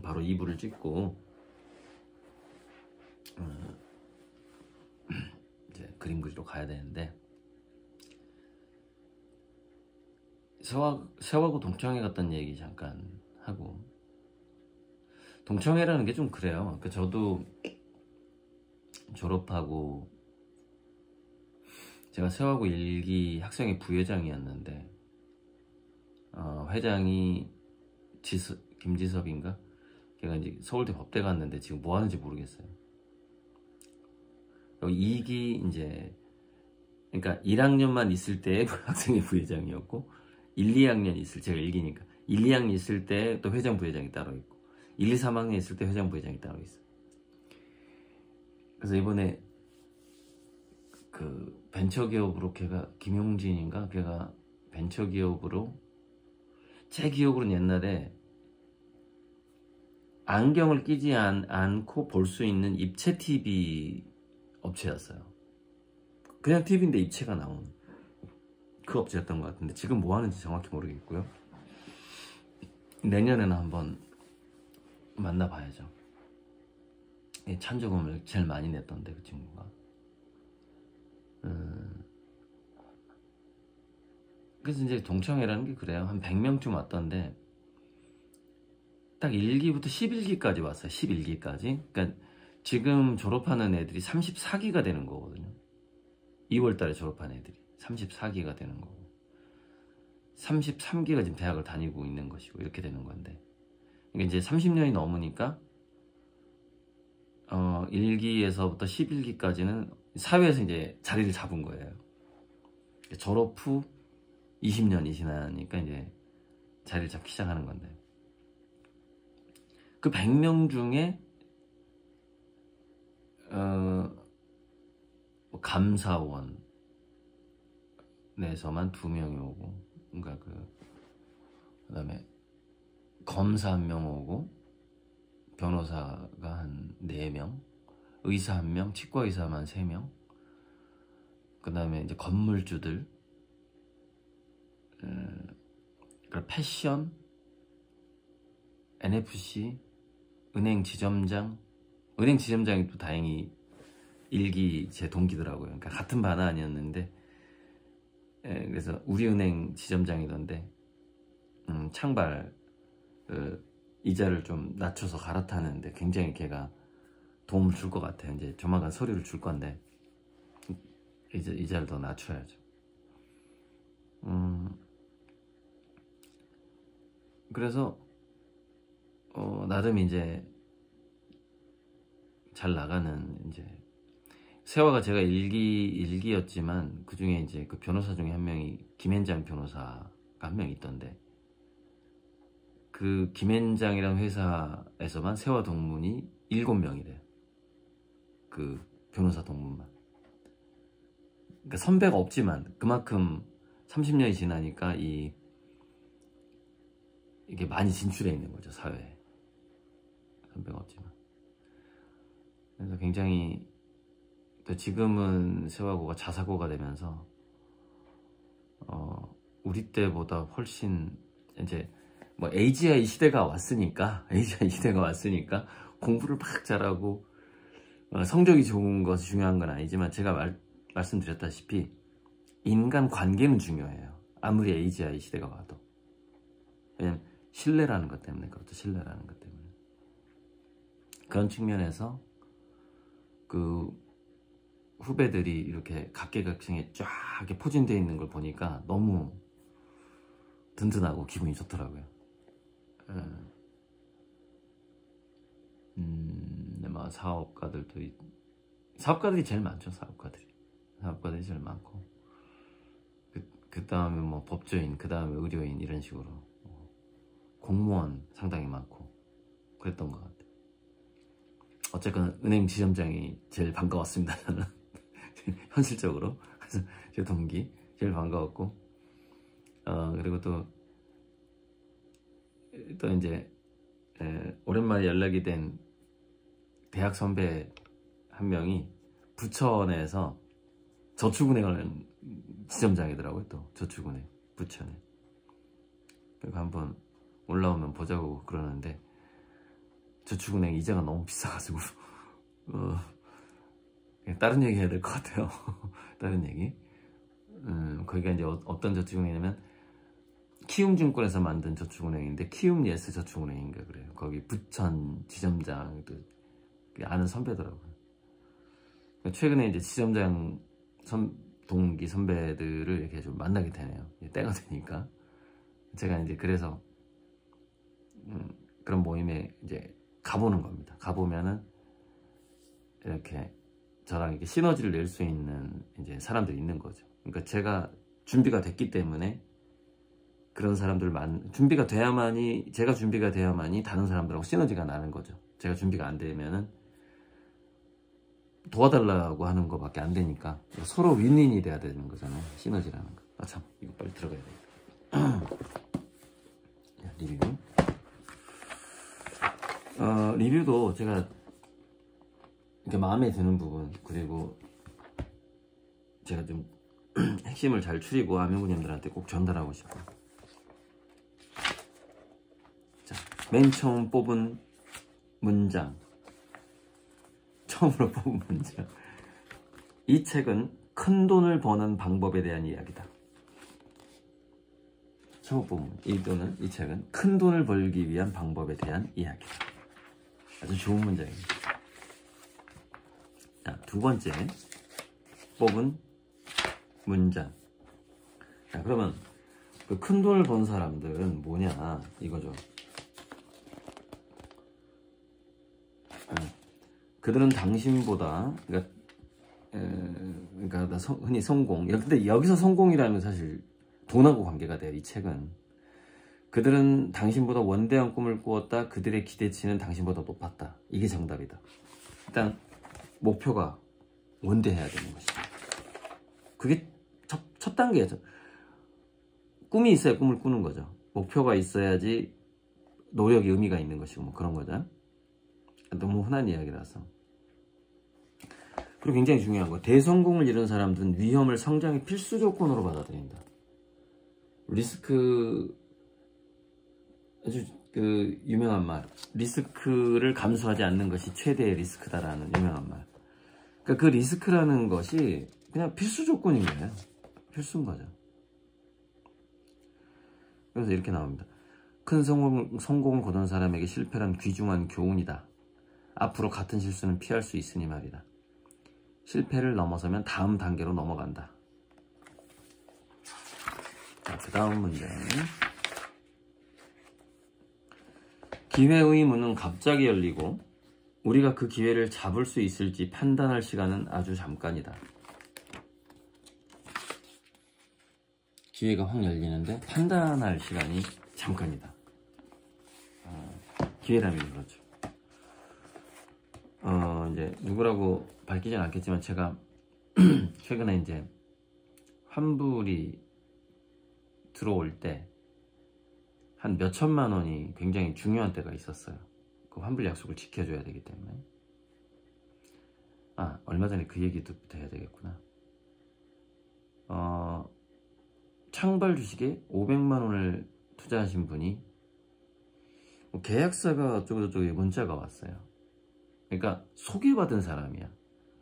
바로 2부를 찍고 이제 그림 그리러 가야 되는데, 세화고 동창회 갔다는 얘기 잠깐 하고, 동창회라는 게 좀 그래요. 그러니까 저도 졸업하고 제가 세화고 1기 학생회 부회장이었는데, 회장이 김지섭인가? 걔가 이제 서울대 법대 갔는데 지금 뭐 하는지 모르겠어요. 여기 2기 이제, 그러니까 1학년만 있을 때 학생회 부회장이었고, 1, 2학년 있을, 제가 1기니까 1, 2학년 있을 때 또 회장 부회장이 따로 있고, 1, 2, 3학년 있을 때 회장 부회장이 따로 있어. 그래서 이번에 그 벤처기업으로 걔가 김용진인가? 걔가 벤처기업으로, 제 기억으로는 옛날에 안경을 끼지 않고 볼 수 있는 입체 TV 업체였어요. 그냥 TV인데 입체가 나오는 그 업체였던 것 같은데, 지금 뭐 하는지 정확히 모르겠고요. 내년에는 한번 만나봐야죠. 찬조금을 제일 많이 냈던데, 그 친구가. 그래서 이제 동창회라는 게 그래요. 한 100명쯤 왔던데, 딱 1기부터 11기까지 왔어요. 11기까지. 그러니까 지금 졸업하는 애들이 34기가 되는 거거든요. 2월 달에 졸업한 애들이 34기가 되는 거고, 33기가 지금 대학을 다니고 있는 것이고, 이렇게 되는 건데, 그러니까 이제 30년이 넘으니까 1기에서부터 11기까지는 사회에서 이제 자리를 잡은 거예요. 졸업 후 20년이 지나니까 이제 자리를 잡기 시작하는 건데, 그 100명 중에 감사원에서만 2명이 오고, 그러니까 그다음에 검사 1명 오고, 변호사가 한 4명, 의사 1명, 치과 의사만 3명, 그 다음에 이제 건물주들, 패션, NFC, 은행 지점장이 또 다행히 1기 제 동기더라고요. 그러니까 같은 반 아니었는데, 그래서 우리은행 지점장이던데, 창발 이자를 좀 낮춰서 갈아타는데 굉장히 걔가 도움을 줄 것 같아요. 이제 조만간 서류를 줄 건데, 이자를 더 낮춰야죠. 그래서 나름 이제 잘 나가는, 이제 세화가 제가 1기였지만 그 중에 이제 그 변호사 중에 한 명이 김현장 변호사가 한 명 있던데, 그 김현장이라는 회사에서만 세화 동문이 7명이래요. 그 변호사 동문만. 그러니까 선배가 없지만 그만큼 30년이 지나니까 이게 많이 진출해 있는 거죠, 사회에. 선배가 없지만. 그래서 굉장히, 또 지금은 세화고가 자사고가 되면서 우리 때보다 훨씬 이제 뭐 AGI 시대가 왔으니까 공부를 막 잘하고 성적이 좋은 것이 중요한 건 아니지만, 제가 말씀드렸다시피 인간 관계는 중요해요. 아무리 AGI 시대가 와도. 왜냐면 신뢰라는 것 때문에, 그것도 신뢰라는 것 때문에. 그런 측면에서 그 후배들이 이렇게 각계각층에 쫙 이렇게 포진되어 있는 걸 보니까 너무 든든하고 기분이 좋더라고요. 뭐 사업가들이 제일 많죠. 사업가들이 제일 많고, 그 다음에 뭐 법조인, 그 다음에 의료인, 이런 식으로 공무원 상당히 많고 그랬던 것 같아요. 어쨌거나 은행 지점장이 제일 반가웠습니다, 저는. 현실적으로. 그래서 제 동기 제일 반가웠고, 그리고 또 이제 오랜만에 연락이 된 대학 선배 한 명이 부천에서 저축은행을 지점장이더라고요. 또 저축은행 부천에. 그리고 한번 올라오면 보자고 그러는데 저축은행 이자가 너무 비싸가지고 다른 얘기 해야 될 것 같아요. 다른 얘기. 거기가 이제 어떤 저축은행이냐면 키움증권에서 만든 저축은행인데 키움예스 저축은행인가 그래요. 거기 부천 지점장도 아는 선배더라고요. 최근에 이제 지점장 동기 선배들을 이렇게 좀 만나게 되네요. 때가 되니까. 제가 이제 그래서 그런 모임에 이제 가보는 겁니다. 가보면은 이렇게 저랑 이렇게 시너지를 낼 수 있는 이제 사람들이 있는 거죠. 그러니까 제가 준비가 됐기 때문에 그런 사람들 준비가 돼야만이, 제가 준비가 돼야만이 다른 사람들하고 시너지가 나는 거죠. 제가 준비가 안 되면은 도와달라고 하는 거밖에 안 되니까 서로 윈윈이 돼야 되는 거잖아요. 시너지라는 거. 아 참, 이거 빨리 들어가야 되겠다. 리뷰. 리뷰도 제가 이렇게 마음에 드는 부분, 그리고 제가 좀 핵심을 잘 추리고 아명구님들한테 꼭 전달하고 싶어요. 자, 맨 처음 뽑은 문장, 처음으로 뽑은 문장. 이 책은 큰 돈을 버는 방법에 대한 이야기다. 처음 뽑은 이 책은 큰 돈을 벌기 위한 방법에 대한 이야기다. 아주 좋은 문장입니다. 자, 두 번째 뽑은 문장. 자, 그러면 그 큰 돈을 번 사람들은 뭐냐 이거죠. 그들은 당신보다, 그러니까 흔히 성공. 근데 여기서 성공이라는 건 사실 돈하고 관계가 돼요. 이 책은. 그들은 당신보다 원대한 꿈을 꾸었다. 그들의 기대치는 당신보다 높았다. 이게 정답이다. 일단 목표가 원대해야 되는 것이죠. 그게 첫 단계죠. 꿈이 있어야 꿈을 꾸는 거죠. 목표가 있어야지 노력이 의미가 있는 것이고 뭐 그런 거죠. 너무 흔한 이야기라서. 그리고 굉장히 중요한 거, 대성공을 이룬 사람들은 위험을 성장의 필수 조건으로 받아들인다. 리스크, 아주 그 유명한 말, 리스크를 감수하지 않는 것이 최대의 리스크다라는 유명한 말. 그러니까 그 리스크라는 것이 그냥 필수 조건인 거예요. 필수인 거죠. 그래서 이렇게 나옵니다. 큰 성공을 거둔 사람에게 실패란 귀중한 교훈이다. 앞으로 같은 실수는 피할 수 있으니 말이다. 실패를 넘어서면 다음 단계로 넘어간다. 자, 그 다음 문제. 기회의 문은 갑자기 열리고 우리가 그 기회를 잡을 수 있을지 판단할 시간은 아주 잠깐이다. 기회가 확 열리는데 판단할 시간이 잠깐이다. 기회라면 그렇죠. 이제 누구라고 밝히진 않겠지만 제가 최근에 이제 환불이 들어올 때 한 몇천만 원이 굉장히 중요한 때가 있었어요. 그 환불 약속을 지켜줘야 되기 때문에. 얼마 전에 그 얘기부터 해야 되겠구나. 창발 주식에 500만 원을 투자하신 분이 계약서가 어쩌고저쩌고 문자가 왔어요. 그러니까 소개받은 사람이야.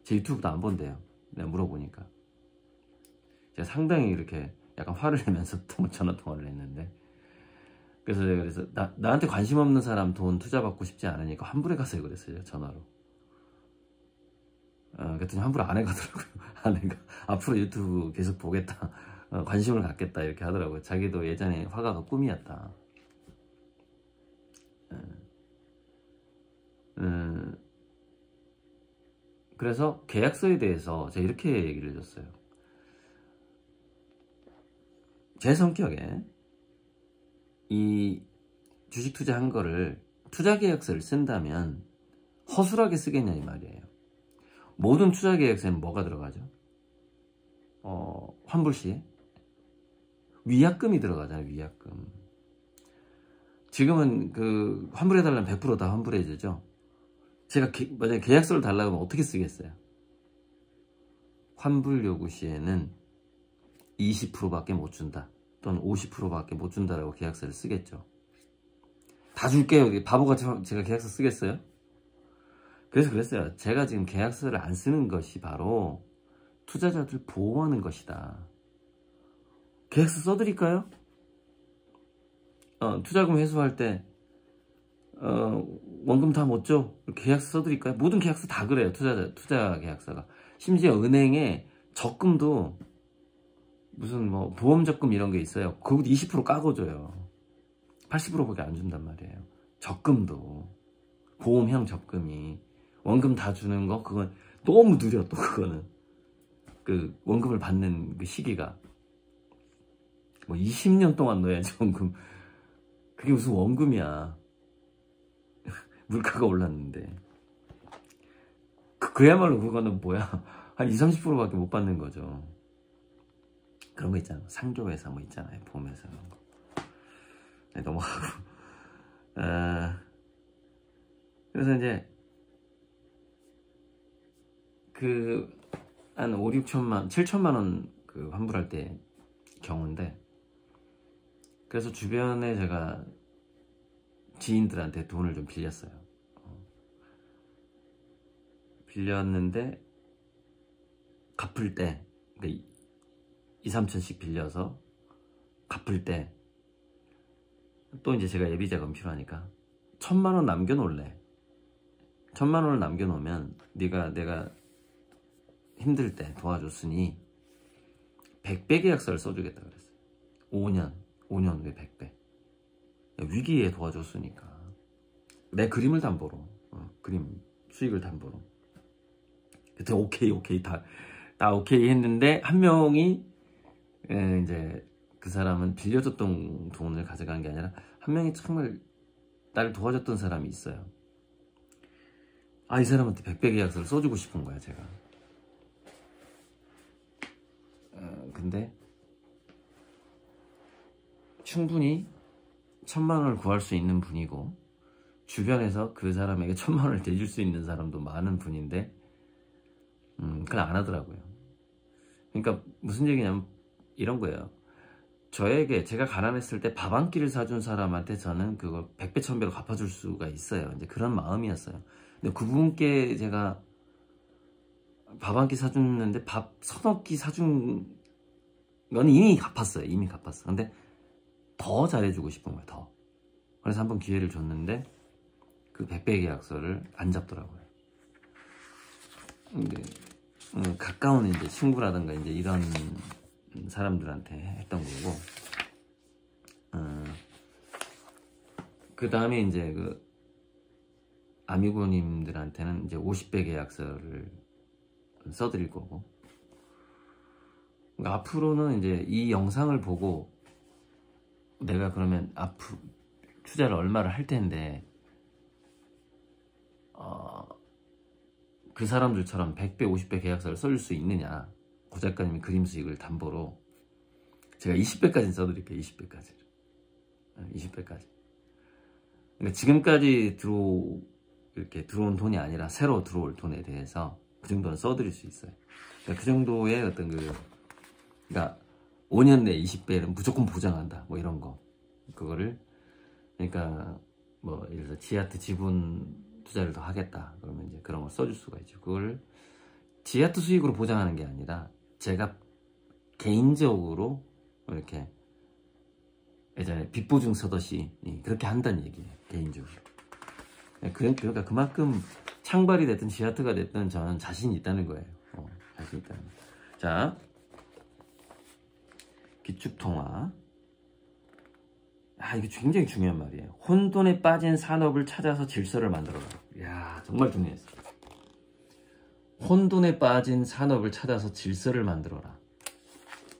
제 유튜브도 안 본대요. 내가 물어보니까. 제가 상당히 이렇게 약간 화를 내면서 전화 통화를 했는데, 그래서 제가 나한테 관심 없는 사람 돈 투자받고 싶지 않으니까 환불해 가세요 그랬어요. 전화로. 그랬더니 환불 안 해가더라고요. 아내가 앞으로 유튜브 계속 보겠다. 관심을 갖겠다 이렇게 하더라고요. 자기도 예전에 화가가 꿈이었다. 그래서 계약서에 대해서 제가 이렇게 얘기를 해줬어요. 제 성격에 이 주식 투자한 거를 투자 계약서를 쓴다면 허술하게 쓰겠냐 이 말이에요. 모든 투자 계약서에는 뭐가 들어가죠? 환불 시에 위약금이 들어가잖아요. 위약금. 지금은 그 환불해달라면 100% 다 환불해주죠. 제가 만약에 계약서를 달라고 하면 어떻게 쓰겠어요? 환불 요구 시에는 20%밖에 못 준다 또는 50%밖에 못 준다라고 계약서를 쓰겠죠. 다 줄게요. 바보같이 제가 계약서 쓰겠어요? 그래서 그랬어요. 제가 지금 계약서를 안 쓰는 것이 바로 투자자들 보호하는 것이다. 계약서 써드릴까요? 투자금 회수할 때 원금 다 못 줘? 계약서 써드릴까요? 모든 계약서 다 그래요. 투자 계약서가. 심지어 은행에 적금도 무슨 뭐 보험 적금 이런 게 있어요. 그것도 20% 까고 줘요. 80%밖에 안 준단 말이에요. 적금도 보험형 적금이 원금 다 주는 거 그건 너무 느려. 또 그거는 그 원금을 받는 그 시기가 뭐 20년 동안 넣어야지 원금. 그게 무슨 원금이야. 물가가 올랐는데 그야말로 그거는 뭐야 한 20-30%밖에 못 받는 거죠. 그런 거 있잖아. 상조회사 뭐 있잖아요. 보험회사 그런 거. 네, 넘어가고 그래서 이제 그 한 5-6천만 7천만 원 그 환불할 때 경우인데, 그래서 주변에 제가 지인들한테 돈을 좀 빌렸어요. 빌렸는데 갚을 때 2-3천씩 빌려서 갚을 때 또 이제 제가 예비자금 필요하니까 1,000만 원 남겨놓을래. 1,000만 원을 남겨놓으면 내가 힘들 때 도와줬으니 100배 계약서를 써주겠다 그랬어요. 5년 후에 100배. 위기에 도와줬으니까 내 그림을 담보로 그림 수익을 담보로. 그때 오케이 다 오케이 했는데 한 명이 이제 그 사람은 빌려줬던 돈을 가져간 게 아니라 한 명이 정말 나를 도와줬던 사람이 있어요. 이 사람한테 100배 계약서를 써주고 싶은 거야 제가. 근데 충분히 1,000만 원을 구할 수 있는 분이고 주변에서 그 사람에게 1,000만 원을 대줄 수 있는 사람도 많은 분인데 그걸 안 하더라고요. 그러니까 무슨 얘기냐면 이런 거예요. 저에게 제가 가난했을 때 밥 한 끼를 사준 사람한테 저는 그걸 100배 1,000배로 갚아줄 수가 있어요. 이제 그런 마음이었어요. 근데 그분께 제가 밥 한 끼 사줬는데 밥 서너 끼 사준 건 이미 갚았어요. 이미 갚았어. 근데 더 잘해주고 싶은 거예요. 더. 그래서 한번 기회를 줬는데 그 100배 계약서를 안 잡더라고요. 근데 가까운 이제 친구라든가 이제 이런 사람들한테 했던 거고, 그 다음에 이제 그 아미고님들한테는 이제 50배 계약서를 써드릴 거고, 그러니까 앞으로는 이제 이 영상을 보고 내가 그러면 앞으로 투자를 얼마를 할 텐데 그 사람들처럼 100배 50배 계약서를 써줄 수 있느냐. 고 작가님이 그림 수익을 담보로 제가 20배까지 써드릴게요. 20배까지 20배까지. 그러니까 지금까지 이렇게 들어온 돈이 아니라 새로 들어올 돈에 대해서 그 정도는 써드릴 수 있어요. 그러니까 그 정도의 어떤 그러니까 5년 내에 20배는 무조건 보장한다 뭐 이런 거. 그거를 그러니까 뭐 예를 들어서 지하트 지분 투자를 더 하겠다 그러면 이제 그런 걸 써줄 수가 있죠. 그걸 지하트 수익으로 보장하는 게 아니라 제가 개인적으로 이렇게 예전에 빚보증 서듯이 그렇게 한다는 얘기예요. 개인적으로. 그러니까 그만큼 창발이 됐든 지하트가 됐든 저는 자신이 있다는 거예요. 자신 있다는 거예요. 자, 기축통화. 이게 굉장히 중요한 말이에요. 혼돈에 빠진 산업을 찾아서 질서를 만들어라. 이야, 정말 중요했어요. 혼돈에 빠진 산업을 찾아서 질서를 만들어라.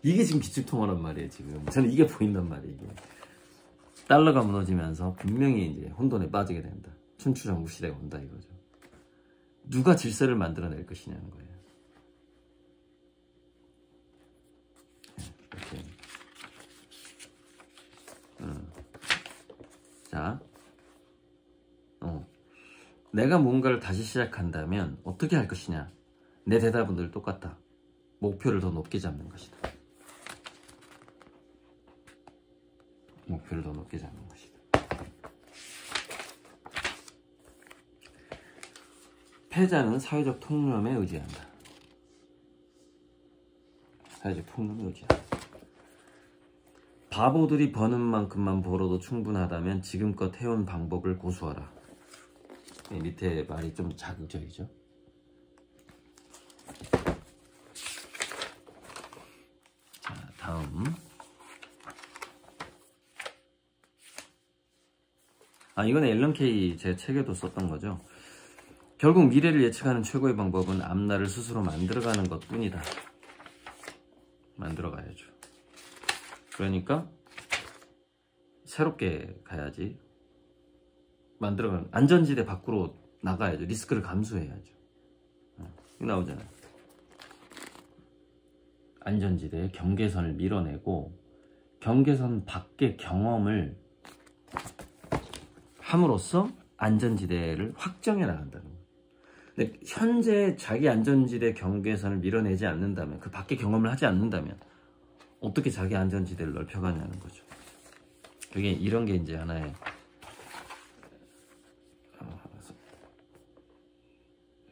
이게 지금 기축통화란 말이에요. 지금 저는 이게 보인단 말이에요. 이게. 달러가 무너지면서 분명히 이제 혼돈에 빠지게 된다. 춘추전국 시대가 온다 이거죠. 누가 질서를 만들어낼 것이냐는 거예요. 이렇게. 자, 내가 뭔가를 다시 시작한다면 어떻게 할 것이냐. 내 대답은 늘 똑같다. 목표를 더 높게 잡는 것이다. 목표를 더 높게 잡는 것이다. 패자는 사회적 통념에 의지한다. 사회적 통념에 의지한다. 바보들이 버는 만큼만 벌어도 충분하다면 지금껏 해온 방법을 고수하라. 밑에 말이 좀 자극적이죠. 자, 다음. 이건 앨런 케이 제 책에도 썼던 거죠. 결국 미래를 예측하는 최고의 방법은 앞날을 스스로 만들어가는 것 뿐이다. 만들어가야죠. 그러니까 새롭게 가야지. 만들어가는 안전지대 밖으로 나가야죠. 리스크를 감수해야죠. 이거 나오잖아요. 안전지대의 경계선을 밀어내고 경계선 밖의 경험을 함으로써 안전지대를 확정해 나간다는 거예요. 근데 현재 자기 안전지대 경계선을 밀어내지 않는다면, 그 밖의 경험을 하지 않는다면 어떻게 자기 안전지대를 넓혀가냐는 거죠. 그게 이런 게 이제 하나의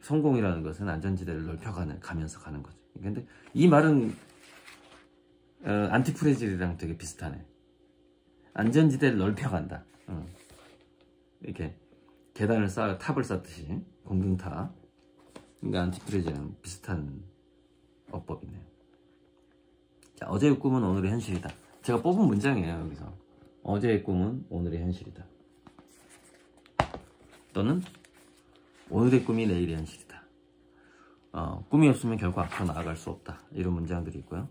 성공이라는 것은 안전지대를 넓혀가면서 가는 거죠. 근데 이 말은 안티프레질이랑 되게 비슷하네. 안전지대를 넓혀간다. 이렇게 계단을 탑을 쌓듯이 공중탑. 그러니까 안티프레질은 비슷한 어법이네요. 자, 어제의 꿈은 오늘의 현실이다. 제가 뽑은 문장이에요. 여기서 어제의 꿈은 오늘의 현실이다. 또는 오늘의 꿈이 내일의 현실이다. 꿈이 없으면 결코 앞으로 나아갈 수 없다. 이런 문장들이 있고요.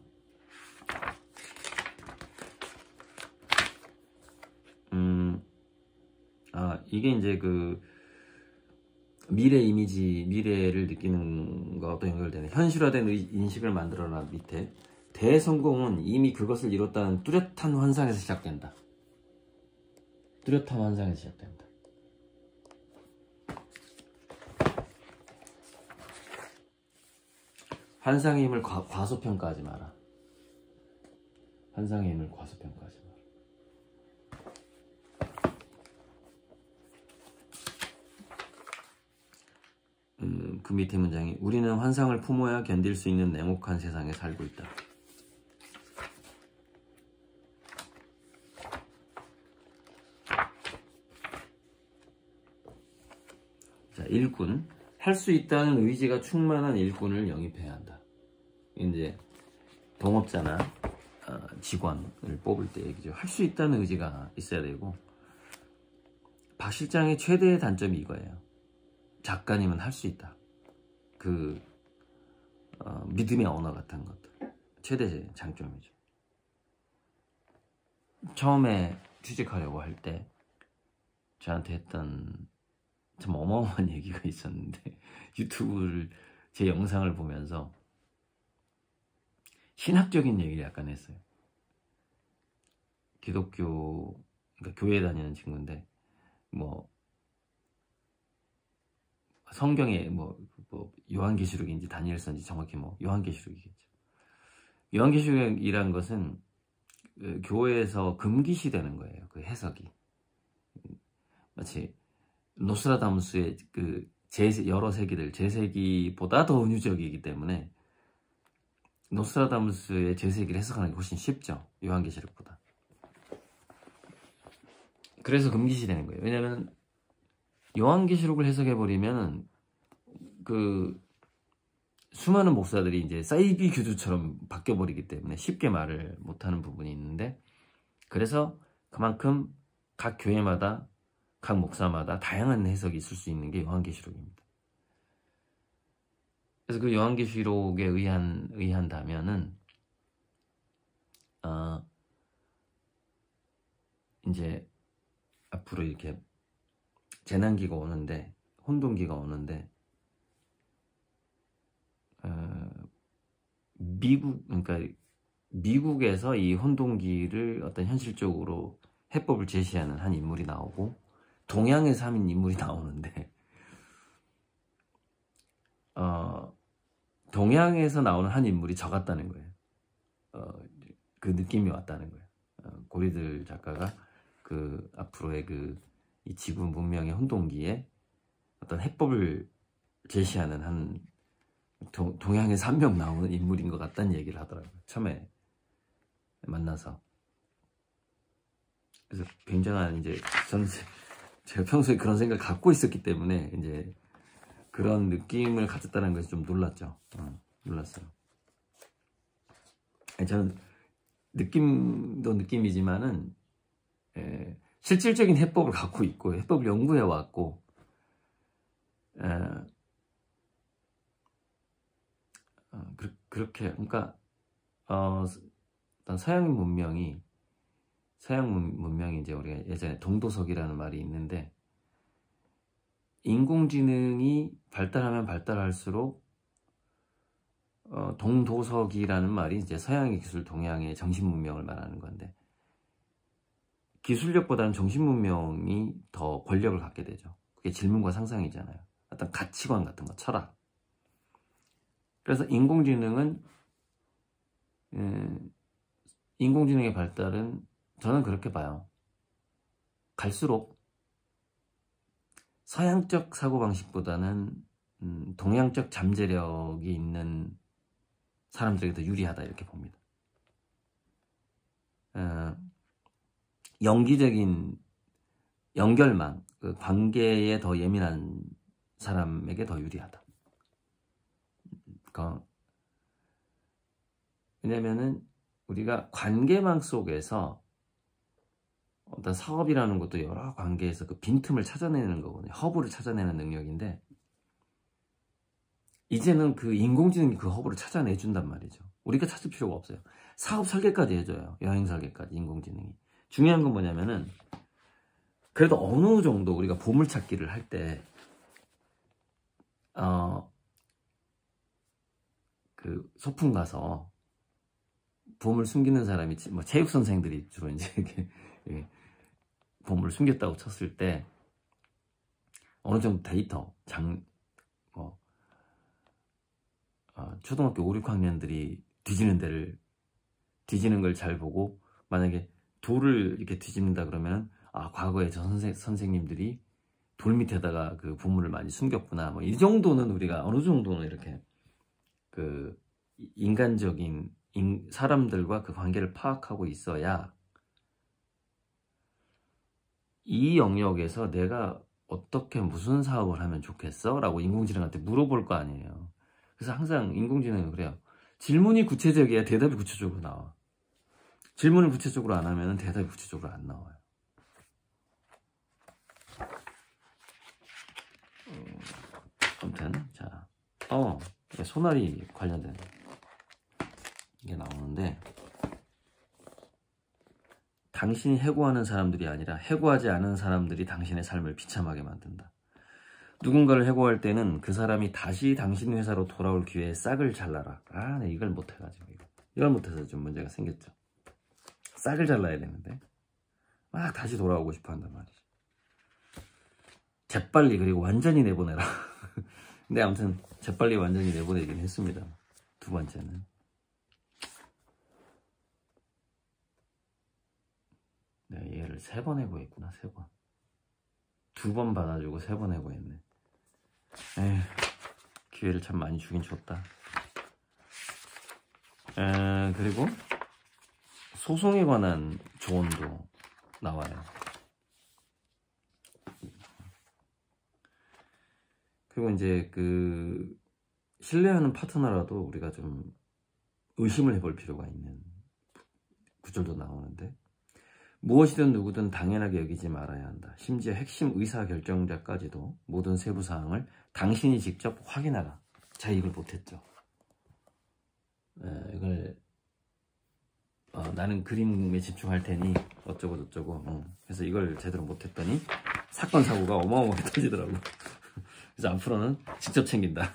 이게 이제 그 미래 이미지, 미래를 느끼는 것과 연결되는 현실화된 인식을 만들어라 밑에 대성공은 이미 그것을 이뤘다는 뚜렷한 환상에서 시작된다. 뚜렷한 환상에서 시작된다. 환상의 힘을 과소평가하지 마라. 환상의 힘을 과소평가하지 마라. 그 밑에 문장이 우리는 환상을 품어야 견딜 수 있는 냉혹한 세상에 살고 있다. 자, 일꾼. 할 수 있다는 의지가 충만한 일꾼을 영입해야 한다. 이제 동업자나 직원을 뽑을 때 얘기죠. 할 수 있다는 의지가 있어야 되고, 박 실장의 최대의 단점이 이거예요. 작가님은 할 수 있다. 그 믿음의 언어 같은 것들 최대 장점이죠. 처음에 취직하려고 할 때 저한테 했던 참 어마어마한 얘기가 있었는데 유튜브를 제 영상을 보면서 신학적인 얘기를 약간 했어요. 기독교, 그러니까 교회 다니는 친구인데 뭐 성경에 뭐 요한계시록인지 다니엘서인지 정확히 뭐 요한계시록이겠죠. 요한계시록이란 것은 그 교회에서 금기시되는 거예요. 그 해석이 마치 노스트라다무스의 그 여러 세기들 제세기보다 더 은유적이기 때문에 노스트라다무스의 제세기를 해석하는 게 훨씬 쉽죠. 요한계시록보다. 그래서 금기시되는 거예요. 왜냐하면 요한계시록을 해석해버리면 그 수많은 목사들이 이제 사이비 교주처럼 바뀌어버리기 때문에 쉽게 말을 못하는 부분이 있는데, 그래서 그만큼 각 교회마다 각 목사마다 다양한 해석이 있을 수 있는 게 요한계시록입니다. 그래서 그 요한계시록에 의한다면은 이제 앞으로 이렇게 재난기가 오는데, 혼돈기가 오는데 그러니까 미국에서 이 혼돈기를 어떤 현실적으로 해법을 제시하는 한 인물이 나오고 동양에서 한 인물이 나오는데 동양에서 나오는 한 인물이 저 같다는 거예요. 그 느낌이 왔다는 거예요. 고리들 작가가 그 앞으로의 이 지구 문명의 혼돈기에 어떤 해법을 제시하는 한 동양의 산명 나오는 인물인 것 같다는 얘기를 하더라고요. 처음에 만나서. 그래서 굉장한 이제 저는 제가 평소에 그런 생각을 갖고 있었기 때문에 이제 그런 느낌을 가졌다는 것이 좀 놀랐죠. 놀랐어요. 저는 느낌도 느낌이지만은 실질적인 해법을 갖고 있고 해법을 연구해 왔고 그렇게 그러니까 일단 서양 문명이 이제 우리가 예전에 동도석이라는 말이 있는데 인공지능이 발달하면 발달할수록 동도석이라는 말이 이제 서양의 기술, 동양의 정신문명을 말하는 건데 기술력보다는 정신문명이 더 권력을 갖게 되죠. 그게 질문과 상상이잖아요. 어떤 가치관 같은 거, 철학. 그래서 인공지능의 발달은 저는 그렇게 봐요. 갈수록 서양적 사고방식보다는 동양적 잠재력이 있는 사람들에게 더 유리하다 이렇게 봅니다. 연기적인 연결망, 그 관계에 더 예민한 사람에게 더 유리하다. 왜냐면은 우리가 관계망 속에서 어떤 사업이라는 것도 여러 관계에서 그 빈틈을 찾아내는 거거든요. 허브를 찾아내는 능력인데 이제는 그 인공지능이 그 허브를 찾아내준단 말이죠. 우리가 찾을 필요가 없어요. 사업 설계까지 해줘요. 여행 설계까지 인공지능이. 중요한 건 뭐냐면은 그래도 어느 정도 우리가 보물찾기를 할 때 그 소풍 가서 보물 숨기는 사람이 뭐 체육 선생들이 주로 이제 이렇게 보물을 숨겼다고 쳤을 때 어느 정도 데이터 초등학교 5, 6학년들이 뒤지는 걸 잘 보고 만약에 돌을 이렇게 뒤집는다 그러면 과거에 저 선생님들이 돌 밑에다가 그 보물을 많이 숨겼구나. 뭐 이 정도는 우리가 어느 정도는 이렇게 그 인간적인 사람들과 그 관계를 파악하고 있어야 이 영역에서 내가 어떻게 무슨 사업을 하면 좋겠어? 라고 인공지능한테 물어볼 거 아니에요. 그래서 항상 인공지능은 그래요. 질문이 구체적이야 대답이 구체적으로 나와. 질문을 구체적으로 안 하면 대답이 구체적으로 안 나와요. 아무튼 자, 소나리 관련된 게 나오는데 당신이 해고하는 사람들이 아니라 해고하지 않은 사람들이 당신의 삶을 비참하게 만든다. 누군가를 해고할 때는 그 사람이 다시 당신 회사로 돌아올 기회에 싹을 잘라라. 네, 이걸 못해가지고 이걸 못해서 좀 문제가 생겼죠. 싹을 잘라야 되는데 막 다시 돌아오고 싶어 한단 말이죠. 재빨리 그리고 완전히 내보내라. 근데 아무튼 재빨리 완전히 내보내긴 했습니다. 두 번째는 네, 얘를 3번 해고했구나. 3번 2번 받아주고 3번 해고했네. 에휴, 기회를 참 많이 주긴 줬다. 그리고 소송에 관한 조언도 나와요. 그리고 이제 그 신뢰하는 파트너라도 우리가 좀 의심을 해볼 필요가 있는 구절도 나오는데 무엇이든 누구든 당연하게 여기지 말아야 한다. 심지어 핵심 의사결정자까지도 모든 세부사항을 당신이 직접 확인하라. 자, 이걸 못했죠. 이걸 나는 그림에 집중할 테니 어쩌고 저쩌고 그래서 이걸 제대로 못했더니 사건 사고가 어마어마하게 터지더라고. 그래서 앞으로는 직접 챙긴다.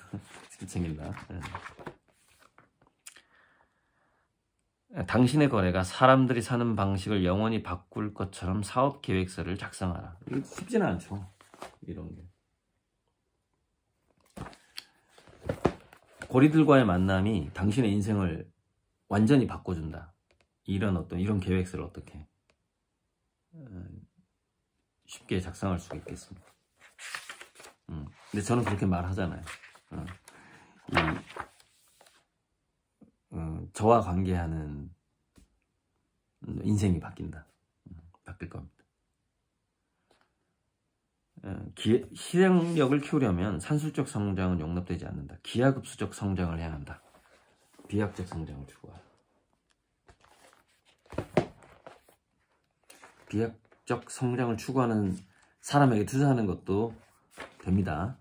직접 챙긴다. 당신의 거래가 사람들이 사는 방식을 영원히 바꿀 것처럼 사업 계획서를 작성하라. 이거 쉽지는 않죠. 이런 게. 고리들과의 만남이 당신의 인생을 완전히 바꿔준다. 이런 계획서를 어떻게 쉽게 작성할 수가 있겠습니까? 근데 저는 그렇게 말하잖아요. 저와 관계하는 인생이 바뀐다. 바뀔 겁니다. 실행력을 키우려면 산술적 성장은 용납되지 않는다. 기하급수적 성장을 해야 한다. 비약적 성장을 추구하라. 비약적 성장을 추구하는 사람에게 투자하는 것도 됩니다.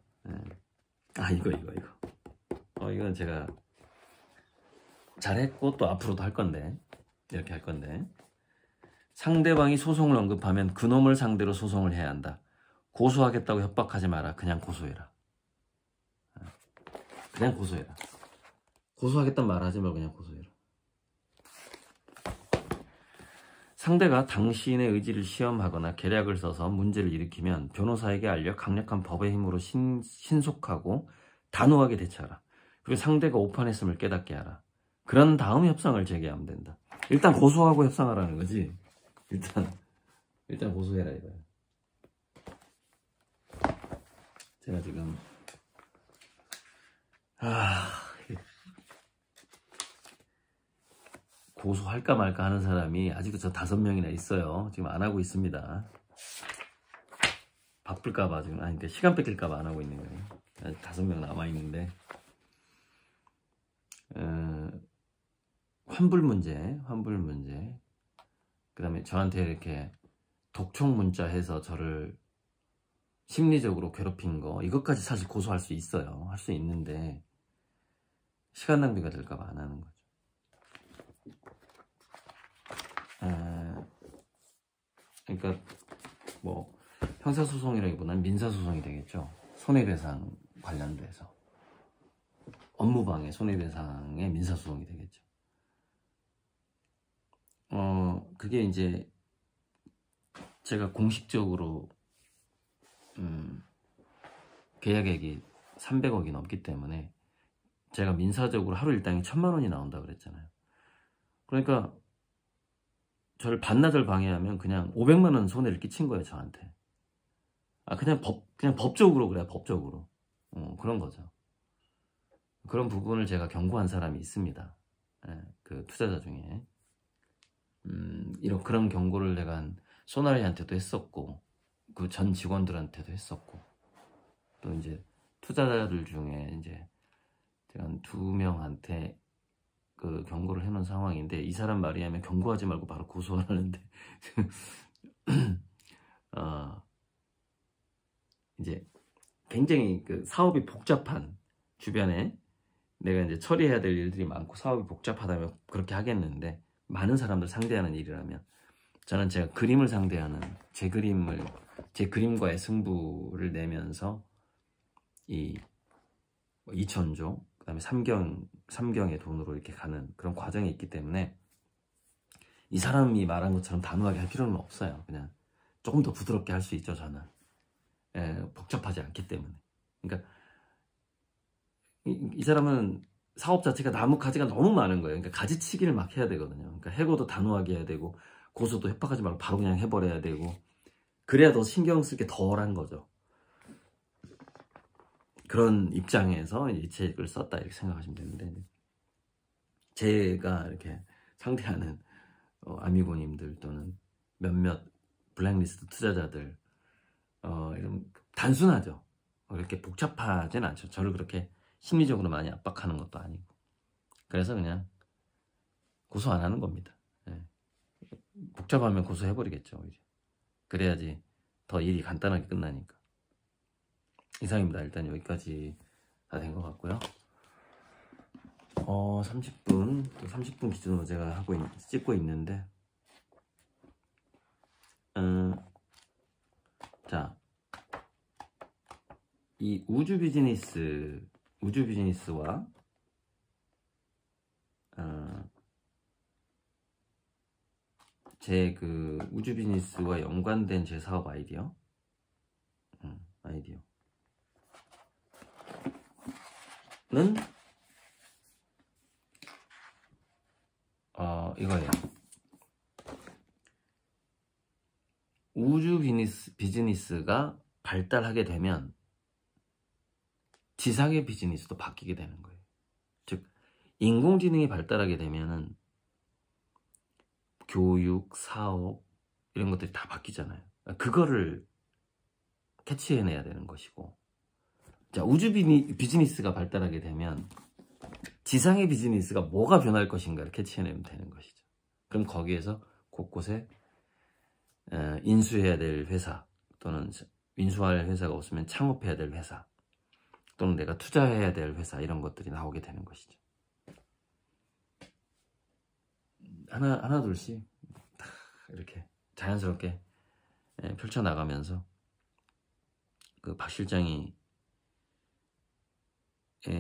이거. 이건 제가 잘했고 또 앞으로도 할 건데, 이렇게 할 건데, 상대방이 소송을 언급하면 그놈을 상대로 소송을 해야 한다. 고소하겠다고 협박하지 마라. 그냥 고소해라. 그냥 고소해라. 고소하겠다는 말 하지 말고 그냥 고소해라. 상대가 당신의 의지를 시험하거나 계략을 써서 문제를 일으키면 변호사에게 알려 강력한 법의 힘으로 신속하고 단호하게 대처하라. 그리고 상대가 오판했음을 깨닫게 하라. 그런 다음 협상을 재개하면 된다. 일단 고소하고 협상하라는 거지. 일단 고소해라 이거야. 제가 지금 고소할까 말까 하는 사람이 아직도 저 5명이나 있어요. 지금 안 하고 있습니다. 바쁠까봐 지금, 그러니까 시간 뺏길까봐 안 하고 있는 거예요. 아직 5명 남아있는데, 환불 문제, 그 다음에 저한테 이렇게 독촉 문자 해서 저를 심리적으로 괴롭힌 거, 이것까지 사실 고소할 수 있어요. 할 수 있는데, 시간 낭비가 될까봐 안 하는 거죠. 그러니까 뭐 형사소송이라기보다는 민사소송이 되겠죠. 손해배상 관련돼서 업무방해 손해배상의 민사소송이 되겠죠. 그게 이제 제가 공식적으로 계약액이 300억이 넘기 때문에 제가 민사적으로 하루 일당이 1000만 원이 나온다 그랬잖아요. 그러니까 저를 반나절 방해하면 그냥 500만 원 손해를 끼친 거예요, 저한테. 그냥 법적으로 그래요, 법적으로. 그런 거죠. 그런 부분을 제가 경고한 사람이 있습니다. 그 투자자 중에. 그런 경고를 내가 한 소나리한테도 했었고, 그 전 직원들한테도 했었고, 또 이제 투자자들 중에 이제 제가 한 2명한테 그 경고를 해놓은 상황인데, 이 사람 말이 하면 경고하지 말고 바로 고소하라는데 이제 굉장히 그 사업이 복잡한, 주변에 내가 이제 처리해야 될 일들이 많고 사업이 복잡하다면 그렇게 하겠는데, 많은 사람들 상대하는 일이라면 저는 제가 그림을 상대하는, 제 그림과의 승부를 내면서 이 2천조 그 다음에 삼경의 돈으로 이렇게 가는 그런 과정이 있기 때문에 이 사람이 말한 것처럼 단호하게 할 필요는 없어요. 그냥 조금 더 부드럽게 할 수 있죠, 저는. 복잡하지 않기 때문에. 그러니까 이 사람은 사업 자체가 나무 가지가 너무 많은 거예요. 그러니까 가지치기를 막 해야 되거든요. 그러니까 해고도 단호하게 해야 되고, 고소도 협박하지 말고 바로 그냥 해버려야 되고, 그래야 더 신경 쓸 게 덜한 거죠. 그런 입장에서 이 책을 썼다 이렇게 생각하시면 되는데, 제가 이렇게 상대하는 아미고님들 또는 몇몇 블랙리스트 투자자들, 이런 단순하죠. 그렇게 복잡하진 않죠. 저를 그렇게 심리적으로 많이 압박하는 것도 아니고. 그래서 그냥 고소 안 하는 겁니다. 복잡하면 고소해버리겠죠. 그래야지 더 일이 간단하게 끝나니까. 이상입니다. 일단 여기까지 다 된 것 같고요. 30분 기준으로 제가 찍고 있는데, 자, 이 우주 비즈니스와 제 그 우주 비즈니스와 연관된 제 사업 아이디어는 이거예요. 우주 비즈니스가 발달하게 되면 지상의 비즈니스도 바뀌게 되는 거예요. 인공지능이 발달하게 되면은 교육, 사업 이런 것들이 다 바뀌잖아요. 그거를 캐치해내야 되는 것이고, 자, 우주 비즈니스가 발달하게 되면 지상의 비즈니스가 뭐가 변할 것인가를 캐치해내면 되는 것이죠. 그럼 거기에서 곳곳에 인수해야 될 회사, 또는 인수할 회사가 없으면 창업해야 될 회사, 또는 내가 투자해야 될 회사, 이런 것들이 나오게 되는 것이죠. 하나 둘씩 이렇게 자연스럽게 펼쳐나가면서 그 박 실장이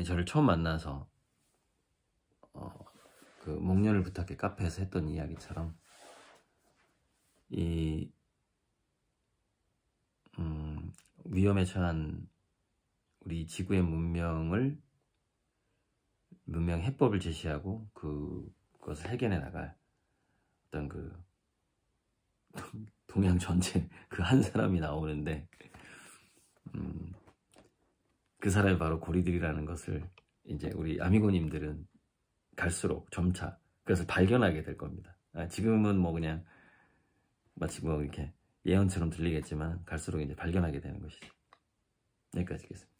저를 처음 만나서 그 목련을 부탁해 카페에서 했던 이야기처럼 이 위험에 처한 우리 지구의 문명 해법을 제시하고 그것을 해결해 나갈 어떤 그 동양 전체 그 한 사람이 나오는데, 그 사람이 바로 고리들이라는 것을 이제 우리 아미고님들은 갈수록 점차 그것을 발견하게 될 겁니다. 지금은 뭐 그냥 마치 뭐 이렇게 예언처럼 들리겠지만 갈수록 이제 발견하게 되는 것이죠. 여기까지 하겠습니다.